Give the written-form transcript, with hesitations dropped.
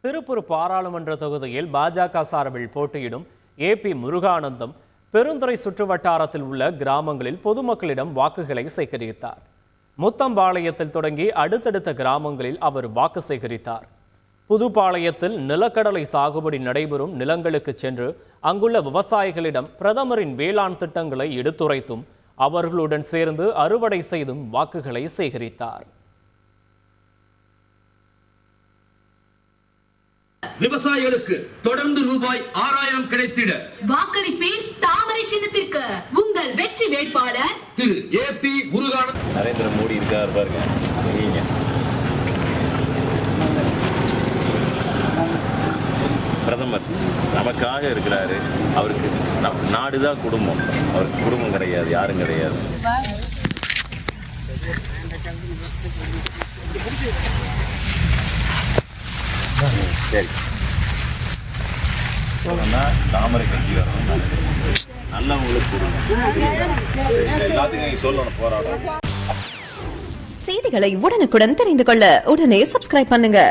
திருப்பூர் பாராளுமன்ற தொகுதியில் பாஜக சார்பில் போட்டியிடும் ஏபி முருகானந்தம் பெருந்துறை சுற்றுவட்டாரத்தில் உள்ள கிராமங்களில் பொதுமக்களிடம் வாக்குகளை சேகரித்தார். முத்தம்பாளையத்தில் தொடங்கி அடுத்தடுத்த கிராமங்களில் அவர் வாக்கு சேகரித்தார். புதுப்பாளையத்தில் நிலக்கடலை சாகுபடி நடைபெறும் நிலங்களுக்கு சென்று அங்குள்ள விவசாயிகளிடம் பிரதமரின் வேளாண் திட்டங்களை எடுத்துரைத்தும் அவர்களுடன் சேர்ந்து அறுவடை செய்தும் வாக்குகளை சேகரித்தார். விவசாயிகளுக்கு தொடர்ந்து ரூபாய் 6000 கிடைத்திட வாக்களிப்பீர் தாமரை சின்னத்திற்கு. உங்கள் வெற்றி வேட்பாளர் திரு ஏபி முருகானந்தம். நரேந்திர மோடி இருக்கார் பாருங்க. பிரதமர் நமக்காக இருக்கிறாரு. அவருக்கு நாடுதான் குடும்பம். அவருக்கு குடும்பம் கிடையாது, யாரும் கிடையாது. சரி, தாமரை கட்சி வரணும், நல்லவங்களுக்கு எல்லாத்துக்கும் சொல்லணும், போராடணும். செய்திகளை உடனுக்குடன் தெரிந்து கொள்ள உடனே சப்ஸ்கிரைப் பண்ணுங்க.